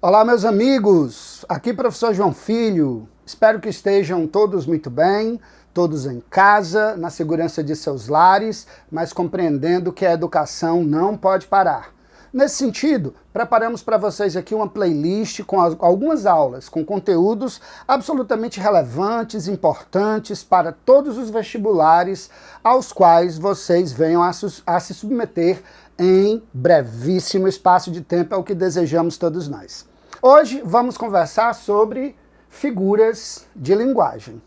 Olá, meus amigos, aqui professor João Filho. Espero que estejam todos muito bem, todos em casa, na segurança de seus lares, mas compreendendo que a educação não pode parar. Nesse sentido, preparamos para vocês aqui uma playlist com algumas aulas, com conteúdos absolutamente relevantes, importantes para todos os vestibulares aos quais vocês venham a se submeter em brevíssimo espaço de tempo, é o que desejamos todos nós. Hoje vamos conversar sobre figuras de linguagem.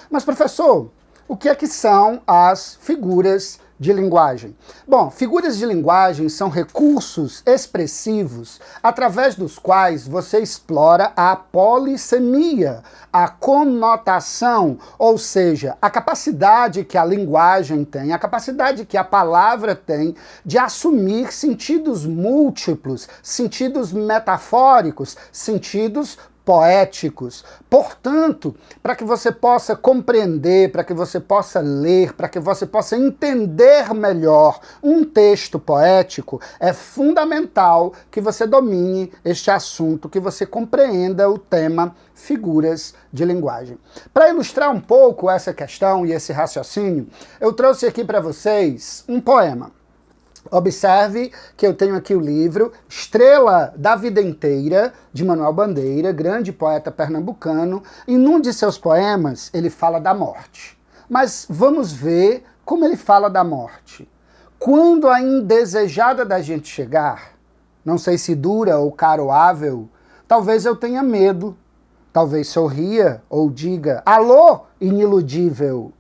Mas, professor, o que é que são as figuras de linguagem? Bom, figuras de linguagem são recursos expressivos através dos quais você explora a polissemia, a conotação, ou seja, a capacidade que a linguagem tem, a capacidade que a palavra tem de assumir sentidos múltiplos, sentidos metafóricos, sentidos poéticos. Portanto, para que você possa compreender, para que você possa ler, para que você possa entender melhor um texto poético, é fundamental que você domine este assunto, que você compreenda o tema figuras de linguagem. Para ilustrar um pouco essa questão e esse raciocínio, eu trouxe aqui para vocês um poema. Observe que eu tenho aqui o livro Estrela da Vida Inteira, de Manuel Bandeira, grande poeta pernambucano, e num de seus poemas ele fala da morte. Mas vamos ver como ele fala da morte. Quando a indesejada da gente chegar, não sei se dura ou caroável, talvez eu tenha medo, talvez sorria ou diga: alô, iniludível,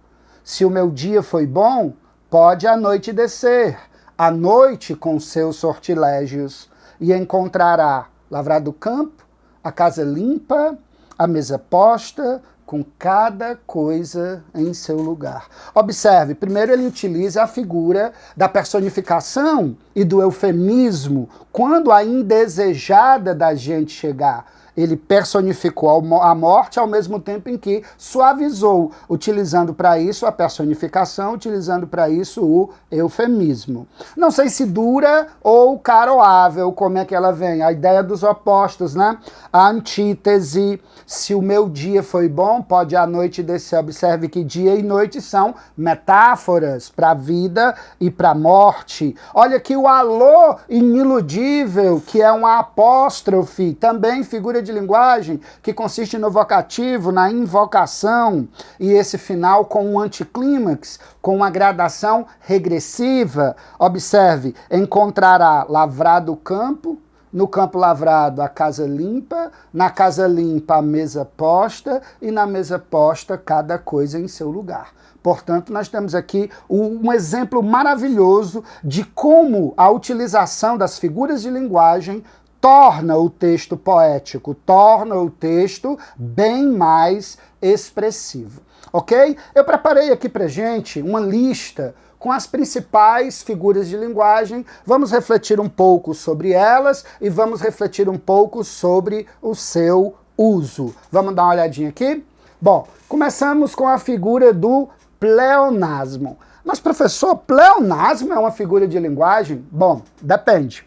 se o meu dia foi bom, pode a noite descer, a noite com seus sortilégios, e encontrará lavrado o campo, a casa limpa, a mesa posta, com cada coisa em seu lugar. Observe, primeiro ele utiliza a figura da personificação e do eufemismo, quando a indesejada da gente chegar. Ele personificou a morte ao mesmo tempo em que suavizou, utilizando para isso a personificação, utilizando para isso o eufemismo. Não sei se dura ou caroável, como é que ela vem. A ideia dos opostos, né? A antítese, se o meu dia foi bom, pode a noite descer. Observe que dia e noite são metáforas para a vida e para a morte. Olha aqui o alô iniludível, que é uma apóstrofe, também figura de linguagem, que consiste no vocativo, na invocação, e esse final com um anticlímax, com uma gradação regressiva. Observe, encontrará lavrado o campo, no campo lavrado a casa limpa, na casa limpa a mesa posta, e na mesa posta cada coisa em seu lugar. Portanto, nós temos aqui um exemplo maravilhoso de como a utilização das figuras de linguagem torna o texto poético, torna o texto bem mais expressivo, ok? Eu preparei aqui pra gente uma lista com as principais figuras de linguagem. Vamos refletir um pouco sobre elas e vamos refletir um pouco sobre o seu uso. Vamos dar uma olhadinha aqui? Bom, começamos com a figura do pleonasmo. Mas, professor, pleonasmo é uma figura de linguagem? Bom, depende.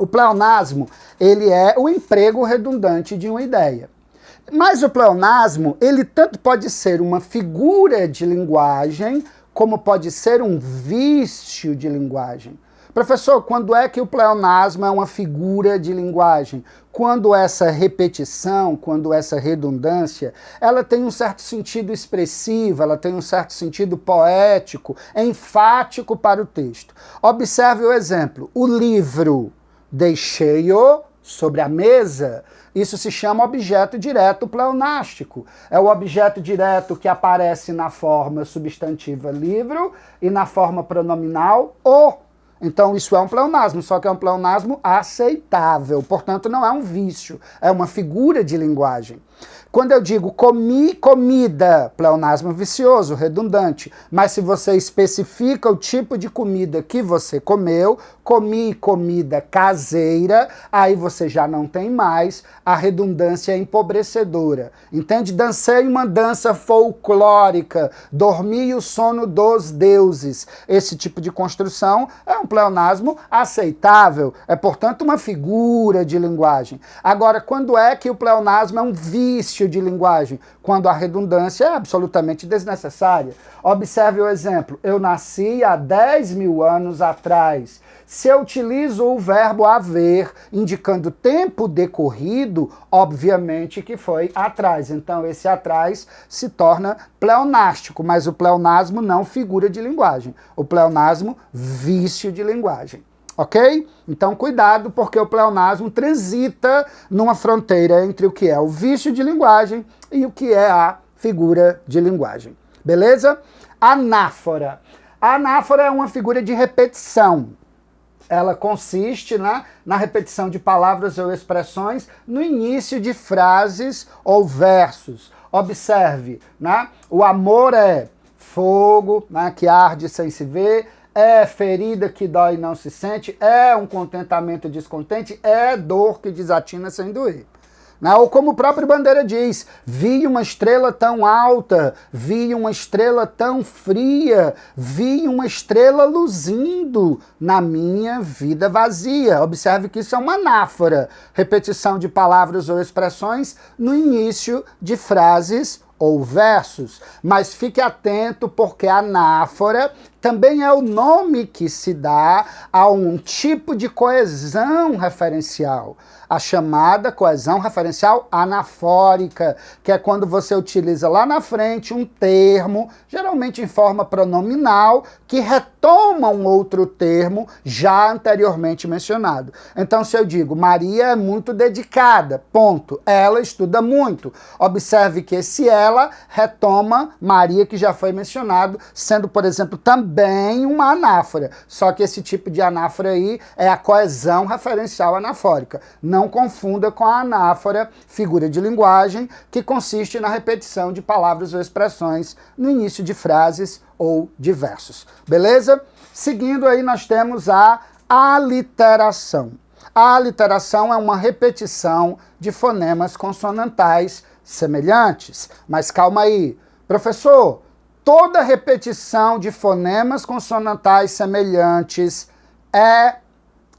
O pleonasmo, ele é o emprego redundante de uma ideia. Mas o pleonasmo, ele tanto pode ser uma figura de linguagem, como pode ser um vício de linguagem. Professor, quando é que o pleonasmo é uma figura de linguagem? Quando essa repetição, quando essa redundância, ela tem um certo sentido expressivo, ela tem um certo sentido poético, enfático para o texto. Observe o exemplo. O livro, deixei-o sobre a mesa. Isso se chama objeto direto pleonástico. É o objeto direto que aparece na forma substantiva livro e na forma pronominal o. Então isso é um pleonasmo, só que é um pleonasmo aceitável. Portanto, não é um vício, é uma figura de linguagem. Quando eu digo comi comida, pleonasmo vicioso, redundante. Mas se você especifica o tipo de comida que você comeu, comi comida caseira, aí você já não tem mais a redundância empobrecedora. Entende? Dancei uma dança folclórica, dormi o sono dos deuses. Esse tipo de construção é um pleonasmo aceitável, é, portanto, uma figura de linguagem. Agora, quando é que o pleonasmo é um vício de linguagem? Quando a redundância é absolutamente desnecessária. Observe o exemplo. Eu nasci há 10 mil anos atrás. Se eu utilizo o verbo haver, indicando tempo decorrido, obviamente que foi atrás. Então, esse atrás se torna pleonástico, mas o pleonasmo não figura de linguagem. O pleonasmo, vício de linguagem. Ok? Então, cuidado, porque o pleonasmo transita numa fronteira entre o que é o vício de linguagem e o que é a figura de linguagem. Beleza? Anáfora. A anáfora é uma figura de repetição. Ela consiste na repetição de palavras ou expressões no início de frases ou versos. Observe, o amor é fogo, que arde sem se ver, é ferida que dói e não se sente, é um contentamento descontente, é dor que desatina sem doer. Ou como o próprio Bandeira diz, vi uma estrela tão alta, vi uma estrela tão fria, vi uma estrela luzindo na minha vida vazia. Observe que isso é uma anáfora, repetição de palavras ou expressões no início de frases ou versos. Mas fique atento porque a anáfora também é o nome que se dá a um tipo de coesão referencial, a chamada coesão referencial anafórica, que é quando você utiliza lá na frente um termo, geralmente em forma pronominal, que retoma um outro termo já anteriormente mencionado. Então, se eu digo, Maria é muito dedicada, ponto. Ela estuda muito. Observe que esse ela retoma Maria, que já foi mencionado, sendo, por exemplo, também uma anáfora. Só que esse tipo de anáfora aí é a coesão referencial anafórica. Não confunda com a anáfora, figura de linguagem, que consiste na repetição de palavras ou expressões no início de frases ou de versos. Beleza? Seguindo aí, nós temos a aliteração. A aliteração é uma repetição de fonemas consonantais semelhantes. Mas calma aí, professor, toda repetição de fonemas consonantais semelhantes é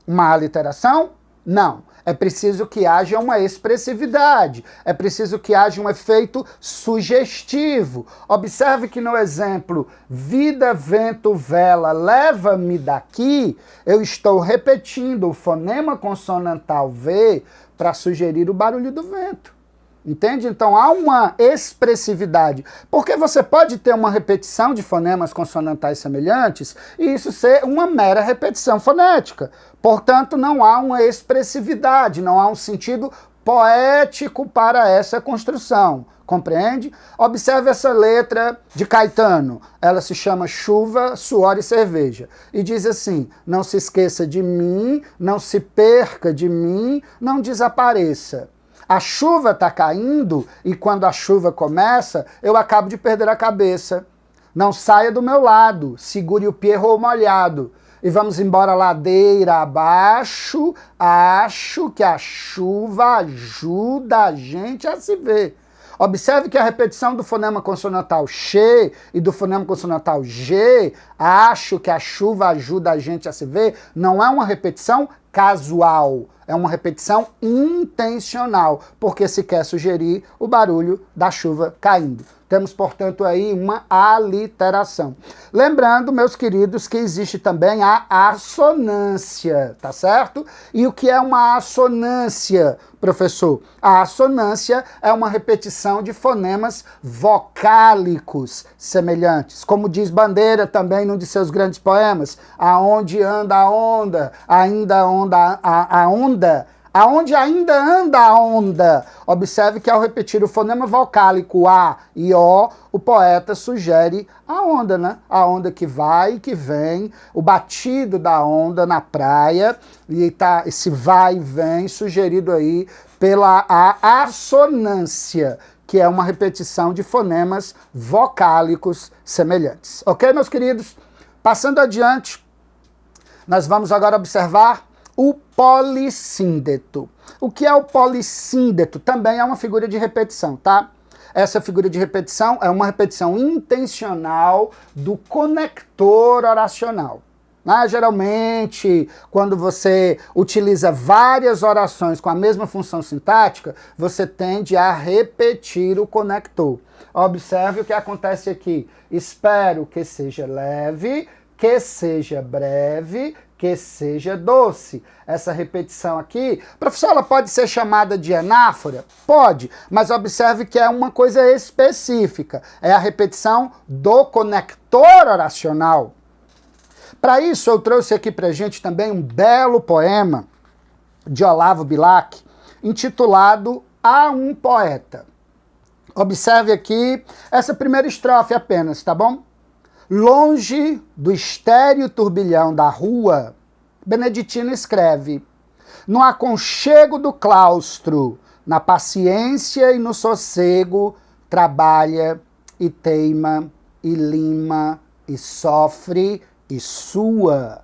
uma aliteração? Não. É preciso que haja uma expressividade, é preciso que haja um efeito sugestivo. Observe que no exemplo, vida, vento, vela, leva-me daqui, eu estou repetindo o fonema consonantal V para sugerir o barulho do vento. Entende? Então há uma expressividade. Porque você pode ter uma repetição de fonemas consonantais semelhantes e isso ser uma mera repetição fonética. Portanto, não há uma expressividade, não há um sentido poético para essa construção. Compreende? Observe essa letra de Caetano. Ela se chama Chuva, Suor e Cerveja. E diz assim: não se esqueça de mim, não se perca de mim, não desapareça. A chuva está caindo e quando a chuva começa, eu acabo de perder a cabeça. Não saia do meu lado, segure o pierrot molhado. E vamos embora ladeira abaixo, acho que a chuva ajuda a gente a se ver. Observe que a repetição do fonema consonantal X e do fonema consonantal G, acho que a chuva ajuda a gente a se ver, não é uma repetição casual, é uma repetição intencional, porque se quer sugerir o barulho da chuva caindo. Temos, portanto, aí uma aliteração. Lembrando, meus queridos, que existe também a assonância, tá certo? E o que é uma assonância, professor? A assonância é uma repetição de fonemas vocálicos semelhantes. Como diz Bandeira também num de seus grandes poemas, aonde anda a onda, ainda onda a onda, aonde ainda anda a onda. Observe que ao repetir o fonema vocálico A e O, o poeta sugere a onda, né? A onda que vai e que vem, o batido da onda na praia, e tá esse vai e vem sugerido aí pela a assonância, que é uma repetição de fonemas vocálicos semelhantes. Ok, meus queridos? Passando adiante, nós vamos agora observar o polissíndeto. O que é o polissíndeto? Também é uma figura de repetição, tá? Essa figura de repetição é uma repetição intencional do conector oracional. Geralmente, quando você utiliza várias orações com a mesma função sintática, você tende a repetir o conector. Observe o que acontece aqui. Espero que seja leve, que seja breve, que seja doce. Essa repetição aqui, professor, ela pode ser chamada de anáfora? Pode, mas observe que é uma coisa específica. É a repetição do conector oracional. Para isso, eu trouxe aqui para a gente também um belo poema de Olavo Bilac, intitulado A um Poeta. Observe aqui essa primeira estrofe apenas, tá bom? Longe do estéril turbilhão da rua, Beneditino escreve: no aconchego do claustro, na paciência e no sossego, trabalha e teima e lima e sofre e sua.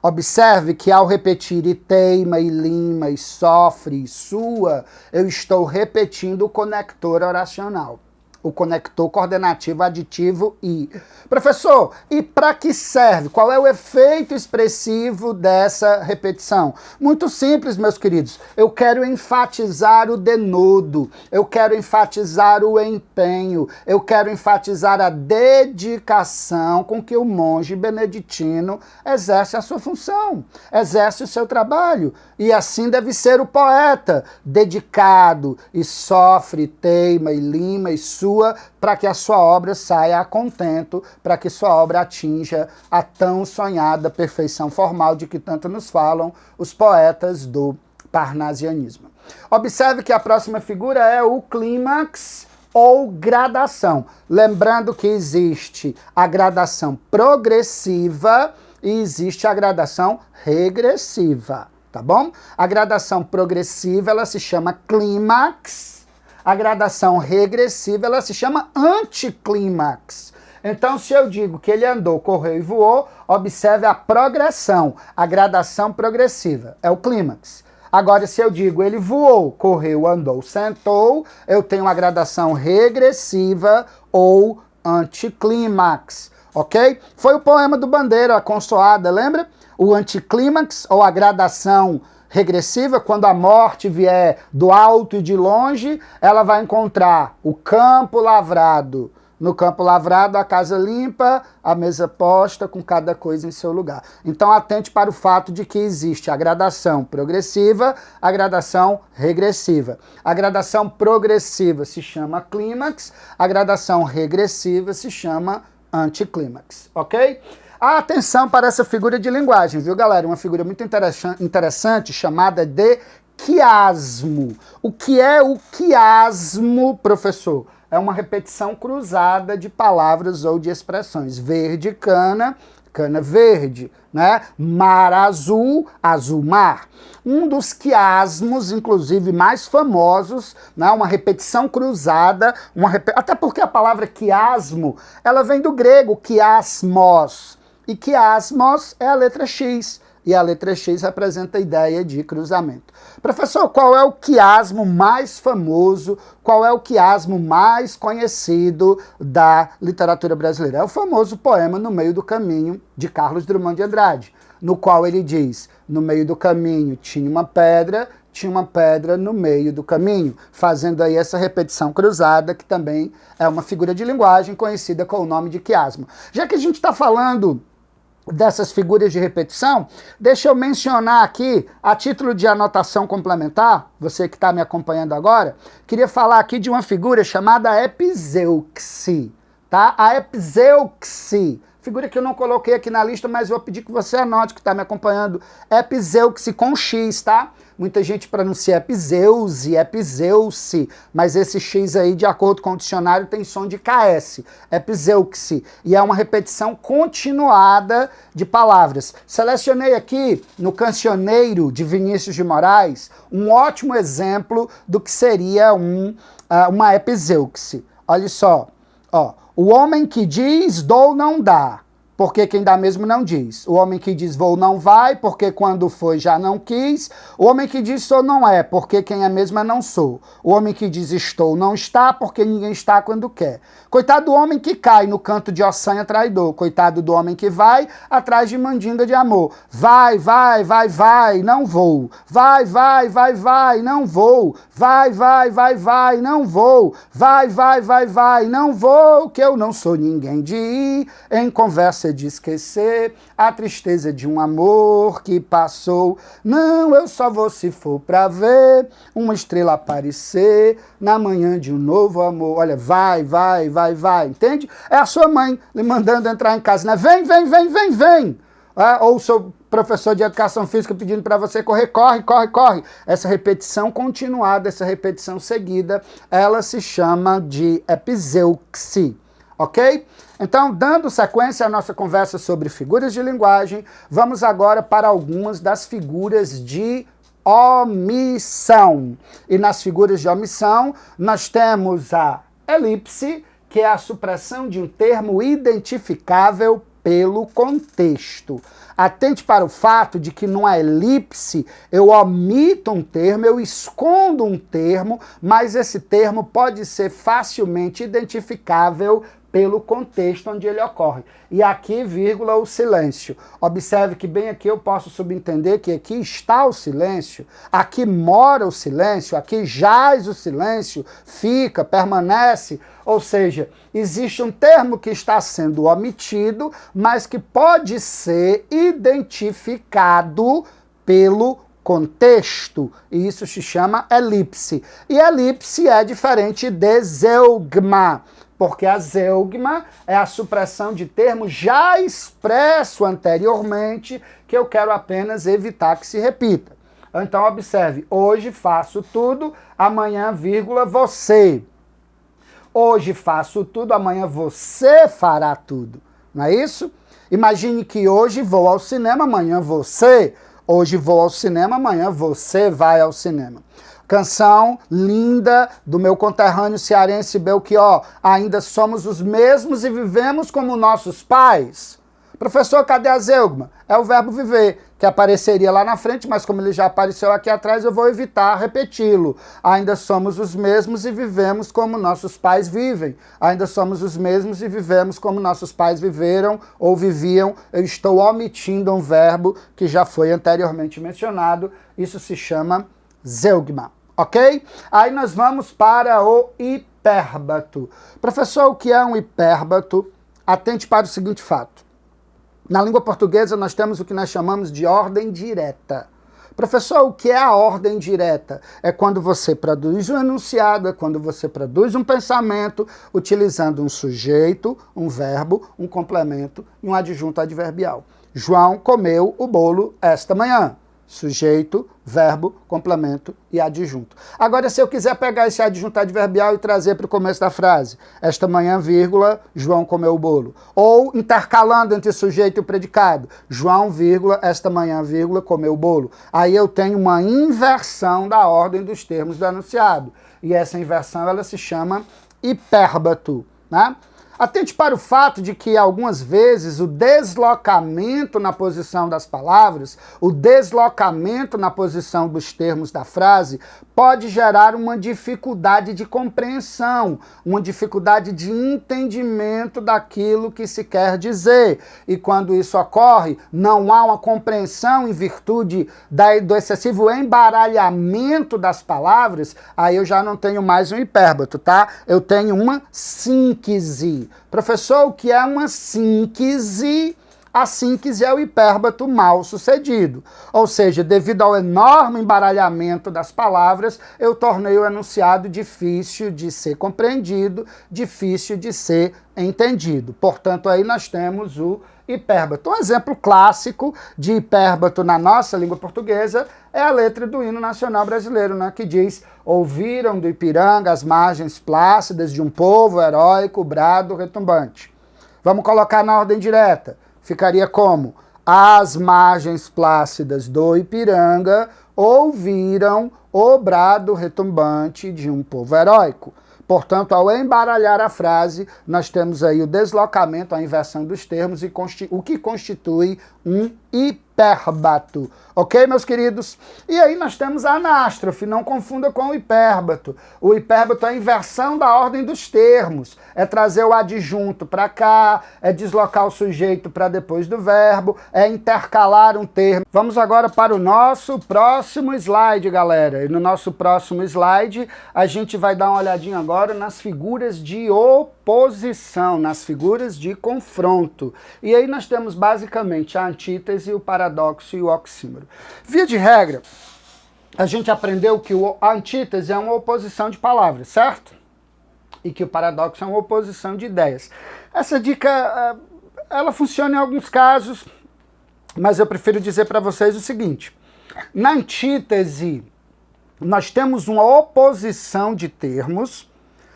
Observe que ao repetir e teima, e lima, e sofre, e sua, eu estou repetindo o conector oracional. O conector coordenativo aditivo e. Professor, e para que serve? Qual é o efeito expressivo dessa repetição? Muito simples, meus queridos. Eu quero enfatizar o denodo, eu quero enfatizar o empenho, eu quero enfatizar a dedicação com que o monge beneditino exerce a sua função, exerce o seu trabalho. E assim deve ser o poeta, dedicado e sofre, teima e lima e sua, para que a sua obra saia a contento, para que sua obra atinja a tão sonhada perfeição formal de que tanto nos falam os poetas do parnasianismo. Observe que a próxima figura é o clímax ou gradação. Lembrando que existe a gradação progressiva e existe a gradação regressiva, tá bom? A gradação progressiva, ela se chama clímax. A gradação regressiva, ela se chama anticlímax. Então, se eu digo que ele andou, correu e voou, observe a progressão, a gradação progressiva, é o clímax. Agora, se eu digo ele voou, correu, andou, sentou, eu tenho a gradação regressiva ou anticlímax, ok? Foi o poema do Bandeira, a consoada, lembra? O anticlímax ou a gradação regressiva, quando a morte vier do alto e de longe, ela vai encontrar o campo lavrado. No campo lavrado, a casa limpa, a mesa posta, com cada coisa em seu lugar. Então, atente para o fato de que existe a gradação progressiva, a gradação regressiva. A gradação progressiva se chama clímax, a gradação regressiva se chama anticlímax, ok? Atenção para essa figura de linguagem, viu, galera? Uma figura muito interessante chamada de quiasmo. O que é o quiasmo, professor? É uma repetição cruzada de palavras ou de expressões. Verde, cana, cana verde, né? Mar azul, azul mar. Um dos quiasmos, inclusive, mais famosos, né? Uma repetição cruzada, até porque a palavra quiasmo, ela vem do grego quiasmos. E quiasmos é a letra X. E a letra X representa a ideia de cruzamento. Professor, qual é o quiasmo mais famoso, qual é o quiasmo mais conhecido da literatura brasileira? É o famoso poema No Meio do Caminho, de Carlos Drummond de Andrade, no qual ele diz: no meio do caminho tinha uma pedra no meio do caminho, fazendo aí essa repetição cruzada, que também é uma figura de linguagem conhecida com o nome de quiasmo. Já que a gente está falando dessas figuras de repetição, deixa eu mencionar aqui, a título de anotação complementar, você que está me acompanhando agora, queria falar aqui de uma figura chamada epizeuxe, tá? A epizeuxe, figura que eu não coloquei aqui na lista, mas vou pedir que você anote, que está me acompanhando, epizeuxe com X, tá? Muita gente pronuncia epizeuse, epizeuxe, mas esse X aí, de acordo com o dicionário, tem som de KS, epizeuxe, e é uma repetição continuada de palavras. Selecionei aqui, no Cancioneiro, de Vinícius de Moraes, um ótimo exemplo do que seria uma epizeuxe. Olha só, ó, o homem que diz dou não dá, porque quem dá mesmo não diz. O homem que diz vou não vai, porque quando foi já não quis. O homem que diz sou não é, porque quem é mesmo é não sou. O homem que diz estou não está, porque ninguém está quando quer. Coitado do homem que cai no canto de ossanha traidor. Coitado do homem que vai atrás de mandinga de amor. Vai, vai, vai, vai, não vou. Vai, vai, vai, vai, não vou. Vai, vai, vai, vai, não vou. Vai, vai, vai, vai, não vou, que eu não sou ninguém de ir em conversa de esquecer a tristeza de um amor que passou. Não, eu só vou se for pra ver uma estrela aparecer na manhã de um novo amor. Olha, vai, vai, vai, vai, entende? É a sua mãe lhe mandando entrar em casa, né? Vem, vem, vem, vem, vem. Ou o seu professor de educação física pedindo para você correr, corre, corre, corre. Essa repetição continuada, essa repetição seguida, ela se chama de epizeuxia, ok? Então, dando sequência à nossa conversa sobre figuras de linguagem, vamos agora para algumas das figuras de omissão. E nas figuras de omissão, nós temos a elipse, que é a supressão de um termo identificável pelo contexto. Atente para o fato de que numa elipse eu omito um termo, eu escondo um termo, mas esse termo pode ser facilmente identificável pelo contexto onde ele ocorre. E aqui, vírgula, o silêncio. Observe que bem aqui eu posso subentender que aqui está o silêncio, aqui mora o silêncio, aqui jaz o silêncio, fica, permanece. Ou seja, existe um termo que está sendo omitido, mas que pode ser identificado pelo contexto, e isso se chama elipse. E elipse é diferente de zeugma, porque a zeugma é a supressão de termo já expresso anteriormente, que eu quero apenas evitar que se repita. Então, observe, hoje faço tudo, amanhã, vírgula, você. Hoje faço tudo, amanhã você fará tudo. Não é isso? Imagine que hoje vou ao cinema, amanhã você. Hoje vou ao cinema, amanhã você vai ao cinema. Canção linda do meu conterrâneo cearense Belchior. Ainda somos os mesmos e vivemos como nossos pais. Professor, cadê a zeugma? É o verbo viver, que apareceria lá na frente, mas como ele já apareceu aqui atrás, eu vou evitar repeti-lo. Ainda somos os mesmos e vivemos como nossos pais vivem. Ainda somos os mesmos e vivemos como nossos pais viveram ou viviam. Eu estou omitindo um verbo que já foi anteriormente mencionado. Isso se chama zeugma. Ok? Aí nós vamos para o hipérbato. Professor, o que é um hipérbato? Atente para o seguinte fato. Na língua portuguesa nós temos o que nós chamamos de ordem direta. Professor, o que é a ordem direta? É quando você produz um enunciado, é quando você produz um pensamento utilizando um sujeito, um verbo, um complemento e um adjunto adverbial. João comeu o bolo esta manhã. Sujeito, verbo, complemento e adjunto. Agora, se eu quiser pegar esse adjunto adverbial e trazer para o começo da frase, esta manhã, vírgula, João comeu o bolo. Ou intercalando entre sujeito e o predicado, João, vírgula, esta manhã, vírgula, comeu o bolo. Aí eu tenho uma inversão da ordem dos termos do enunciado. E essa inversão, ela se chama hipérbato, né? Atente para o fato de que, algumas vezes, o deslocamento na posição das palavras, o deslocamento na posição dos termos da frase, pode gerar uma dificuldade de compreensão, uma dificuldade de entendimento daquilo que se quer dizer. E quando isso ocorre, não há uma compreensão em virtude do excessivo embaralhamento das palavras, aí eu já não tenho mais um hipérbato, tá? Eu tenho uma síntese. Professor, o que é uma síntese? A síntese é o hipérbato mal sucedido. Ou seja, devido ao enorme embaralhamento das palavras, eu tornei o enunciado difícil de ser compreendido, difícil de ser entendido. Portanto, aí nós temos o hipérbato. Um exemplo clássico de hipérbato na nossa língua portuguesa é a letra do hino nacional brasileiro, né, que diz: ouviram do Ipiranga as margens plácidas de um povo heróico, brado retumbante. Vamos colocar na ordem direta. Ficaria como? As margens plácidas do Ipiranga ouviram o brado retumbante de um povo heróico. portanto, ao embaralhar a frase, nós temos aí o deslocamento, a inversão dos termos, e o que constitui um hipérbato. Ok, meus queridos? E aí nós temos a anástrofe, não confunda com o hipérbato. O hipérbato é a inversão da ordem dos termos, é trazer o adjunto para cá, é deslocar o sujeito para depois do verbo, é intercalar um termo. Vamos agora para o nosso próximo slide, galera. E no nosso próximo slide, a gente vai dar uma olhadinha agora nas figuras de oposição, nas figuras de confronto. E aí nós temos basicamente a antítese, o paradoxo e o oxímoro. Via de regra, a gente aprendeu que a antítese é uma oposição de palavras, certo? E que o paradoxo é uma oposição de ideias. Essa dica, ela funciona em alguns casos, mas eu prefiro dizer para vocês o seguinte. Na antítese, nós temos uma oposição de termos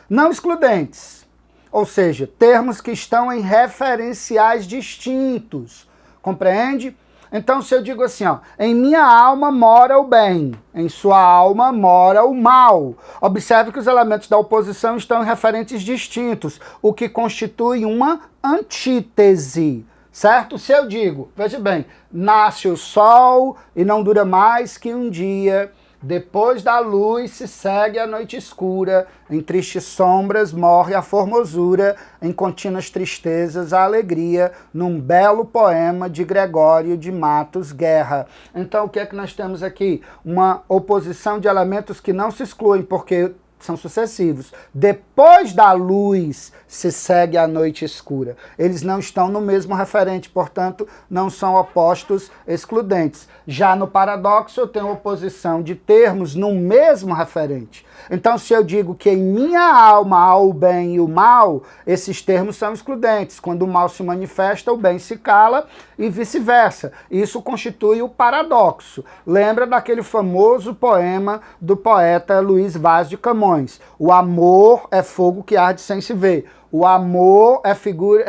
não excludentes, ou seja, termos que estão em referenciais distintos, compreende? Então, se eu digo assim, ó, em minha alma mora o bem, em sua alma mora o mal. Observe que os elementos da oposição estão em referentes distintos, o que constitui uma antítese, certo? Se eu digo, veja bem, nasce o sol e não dura mais que um dia, depois da luz se segue a noite escura, em tristes sombras morre a formosura, em contínuas tristezas a alegria, num belo poema de Gregório de Matos Guerra. Então o que é que nós temos aqui? Uma oposição de elementos que não se excluem, porque são sucessivos. Depois da luz se segue a noite escura. Eles não estão no mesmo referente, portanto, não são opostos excludentes. Já no paradoxo, eu tenho oposição de termos no mesmo referente. Então, se eu digo que em minha alma há o bem e o mal, esses termos são excludentes. Quando o mal se manifesta, o bem se cala e vice-versa. Isso constitui o paradoxo. Lembra daquele famoso poema do poeta Luiz Vaz de Camões? O amor é fogo que arde sem se ver. O amor é figura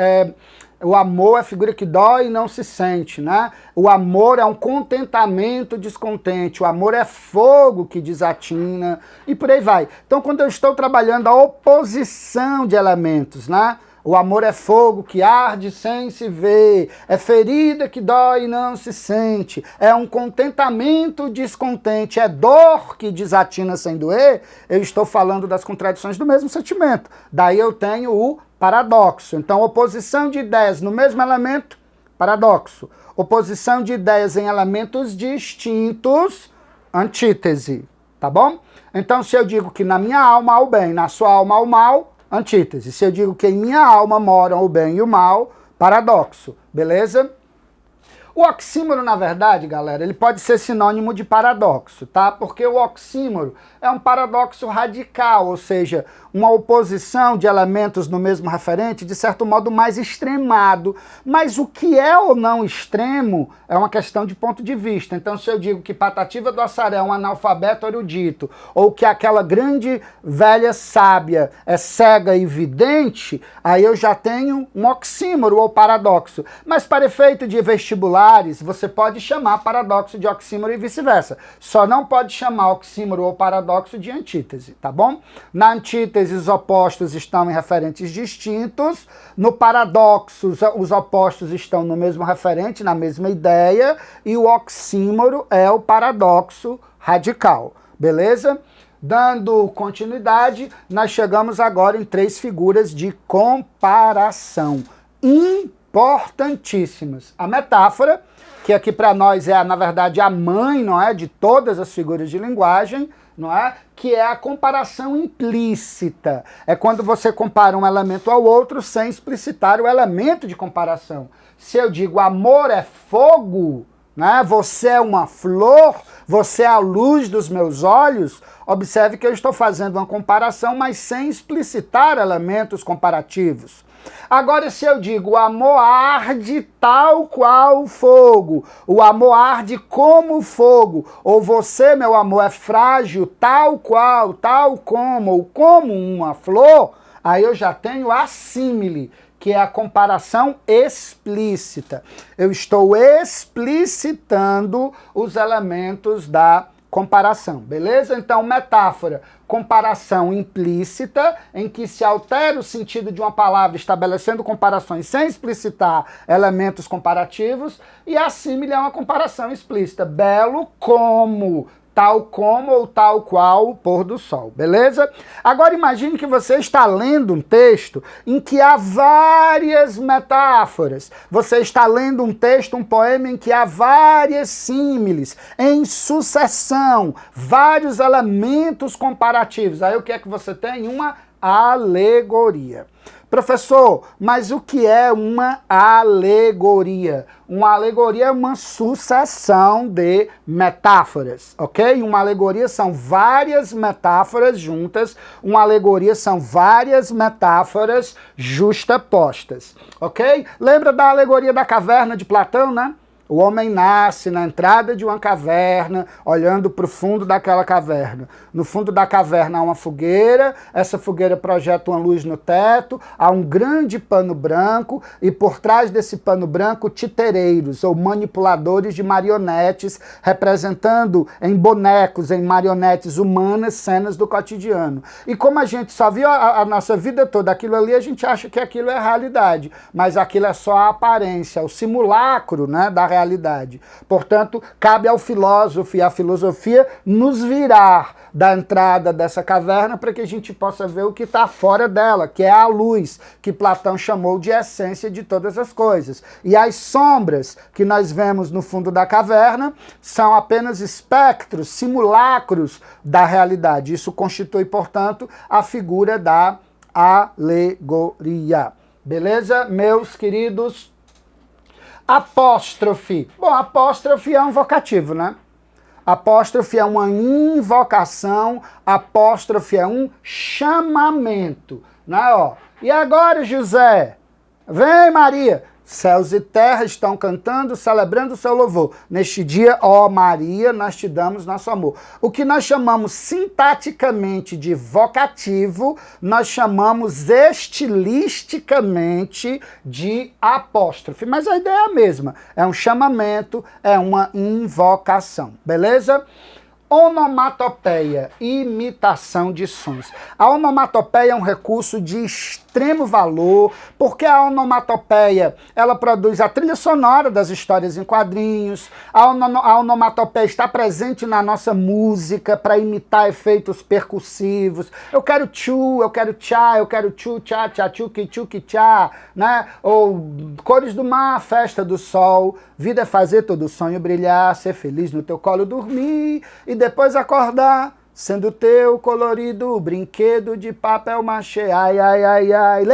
que dói e não se sente, né? O amor é um contentamento descontente. O amor é fogo que desatina e por aí vai. Então, quando eu estou trabalhando a oposição de elementos, né? O amor é fogo que arde sem se ver, é ferida que dói e não se sente, é um contentamento descontente, é dor que desatina sem doer. Eu estou falando das contradições do mesmo sentimento. Daí eu tenho o paradoxo. Então, oposição de ideias no mesmo elemento, paradoxo. Oposição de ideias em elementos distintos, antítese. Tá bom? Então, se eu digo que na minha alma há o bem, na sua alma há o mal, antítese. Se eu digo que em minha alma moram o bem e o mal, paradoxo. Beleza? O oxímoro, na verdade, galera, ele pode ser sinônimo de paradoxo, tá? Porque o oxímoro é um paradoxo radical, ou seja, uma oposição de elementos no mesmo referente, de certo modo mais extremado. Mas o que é ou não extremo é uma questão de ponto de vista. Então, se eu digo que Patativa do Assaré é um analfabeto erudito, ou que aquela grande velha sábia é cega e vidente, aí eu já tenho um oxímoro ou paradoxo. Mas para efeito de vestibular, você pode chamar paradoxo de oxímoro e vice-versa. Só não pode chamar oxímoro ou paradoxo de antítese, tá bom? Na antítese, os opostos estão em referentes distintos. No paradoxo, os opostos estão no mesmo referente, na mesma ideia. E o oxímoro é o paradoxo radical, beleza? Dando continuidade, nós chegamos agora em 3 figuras de comparação importantíssimas. A metáfora, que aqui para nós é, na verdade, a mãe, não é, de todas as figuras de linguagem, não é? Que é a comparação implícita. É quando você compara um elemento ao outro sem explicitar o elemento de comparação. Se eu digo amor é fogo, né? Você é uma flor, você é a luz dos meus olhos, observe que eu estou fazendo uma comparação, mas sem explicitar elementos comparativos. Agora, se eu digo o amor arde tal qual o fogo, o amor arde como o fogo, ou você, meu amor, é frágil tal qual, tal como, ou como uma flor, aí eu já tenho a símile, que é a comparação explícita. Eu estou explicitando os elementos da comparação, beleza? Então, metáfora, comparação implícita, em que se altera o sentido de uma palavra estabelecendo comparações sem explicitar elementos comparativos, e assímile é uma comparação explícita, belo como, tal como ou tal qual o pôr do sol, beleza? Agora imagine que você está lendo um texto em que há várias metáforas. Você está lendo um texto, um poema em que há várias símiles, em sucessão, vários elementos comparativos. Aí o que é que você tem? Uma alegoria. Professor, mas o que é uma alegoria? Uma alegoria é uma sucessão de metáforas, ok? Uma alegoria são várias metáforas juntas, uma alegoria são várias metáforas justapostas, ok? Lembra da alegoria da caverna de Platão, né? O homem nasce na entrada de uma caverna, olhando para o fundo daquela caverna. No fundo da caverna há uma fogueira, essa fogueira projeta uma luz no teto, há um grande pano branco, e por trás desse pano branco, titereiros, ou manipuladores de marionetes, representando em bonecos, em marionetes humanas, cenas do cotidiano. E como a gente só viu a nossa vida toda aquilo ali, a gente acha que aquilo é a realidade, mas aquilo é só a aparência, o simulacro, né, da realidade. Portanto, cabe ao filósofo e à filosofia nos virar da entrada dessa caverna para que a gente possa ver o que está fora dela, que é a luz, que Platão chamou de essência de todas as coisas. E as sombras que nós vemos no fundo da caverna são apenas espectros, simulacros da realidade. Isso constitui, portanto, a figura da alegoria. Beleza, meus queridos? Apóstrofe. Bom, apóstrofe é um vocativo, né? Apóstrofe é uma invocação, apóstrofe é um chamamento, né? Ó, e agora, José? Vem, Maria! Céus e terra estão cantando, celebrando o seu louvor. Neste dia, ó Maria, nós te damos nosso amor. O que nós chamamos sintaticamente de vocativo, nós chamamos estilisticamente de apóstrofe. Mas a ideia é a mesma. É um chamamento, é uma invocação. Beleza? Onomatopeia, imitação de sons. A onomatopeia é um recurso de extremo valor, porque a onomatopeia, ela produz a trilha sonora das histórias em quadrinhos, a onomatopeia está presente na nossa música para imitar efeitos percussivos. Eu quero tchu, eu quero tchá, eu quero tchu, tchá, tchá, tchuki, tchuki, tchá, né? Ou cores do mar, festa do sol, vida é fazer todo sonho brilhar, ser feliz no teu colo dormir e depois acordar, sendo teu colorido brinquedo de papel machê. Ai, ai, ai, ai.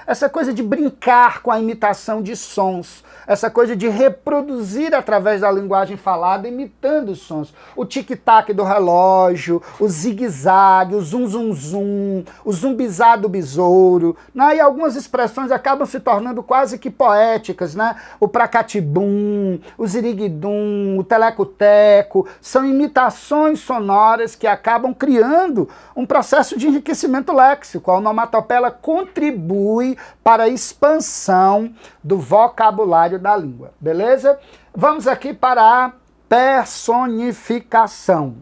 Essa coisa de brincar com a imitação de sons, essa coisa de reproduzir através da linguagem falada, imitando os sons. O tic-tac do relógio, o zigue-zague, o zum-zum-zum, o zumbizar do besouro, né? E algumas expressões acabam se tornando quase que poéticas, né? O pracatibum, o ziriguidum, o teleco-teco, são imitações sonoras que acabam criando um processo de enriquecimento léxico. A onomatopeia contribui para a expansão do vocabulário da língua, beleza? Vamos aqui para a personificação.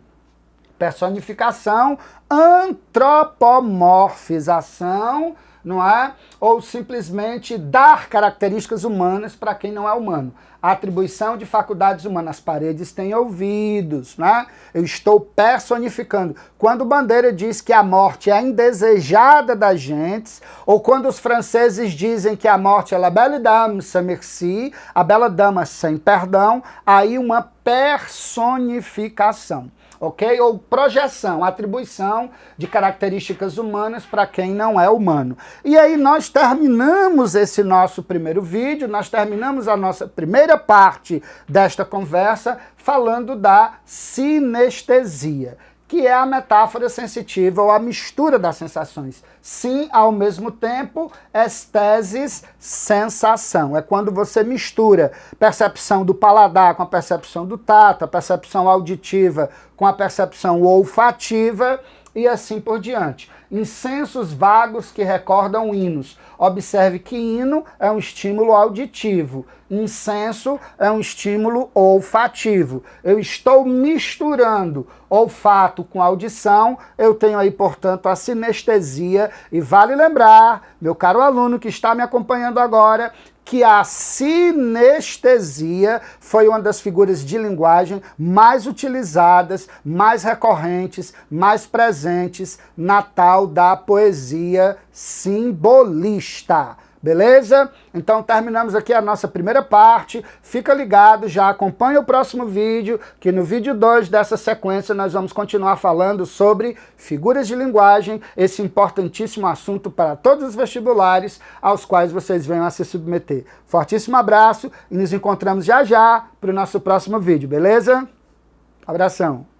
Personificação, antropomorfização, não é? Ou simplesmente dar características humanas para quem não é humano. A atribuição de faculdades humanas. As paredes têm ouvidos, né? Eu estou personificando. Quando Bandeira diz que a morte é a indesejada das gentes, ou quando os franceses dizem que a morte é la belle dame sans merci, a bela dama sem perdão, aí uma personificação. Ok? Ou projeção, atribuição de características humanas para quem não é humano. E aí nós terminamos esse nosso primeiro vídeo, nós terminamos a nossa primeira parte desta conversa falando da sinestesia, que é a metáfora sensitiva ou a mistura das sensações. Sim, ao mesmo tempo, estesis, sensação. É quando você mistura percepção do paladar com a percepção do tato, a percepção auditiva com a percepção olfativa, e assim por diante. Incensos vagos que recordam hinos. Observe que hino é um estímulo auditivo, incenso é um estímulo olfativo. Eu estou misturando olfato com audição, eu tenho aí, portanto, a sinestesia, e vale lembrar, meu caro aluno que está me acompanhando agora, que a sinestesia foi uma das figuras de linguagem mais utilizadas, mais recorrentes, mais presentes na tal da poesia simbolista. Beleza? Então terminamos aqui a nossa primeira parte. Fica ligado, já acompanha o próximo vídeo, que no vídeo 2 dessa sequência nós vamos continuar falando sobre figuras de linguagem, esse importantíssimo assunto para todos os vestibulares aos quais vocês venham a se submeter. Fortíssimo abraço e nos encontramos já já para o nosso próximo vídeo, beleza? Abração!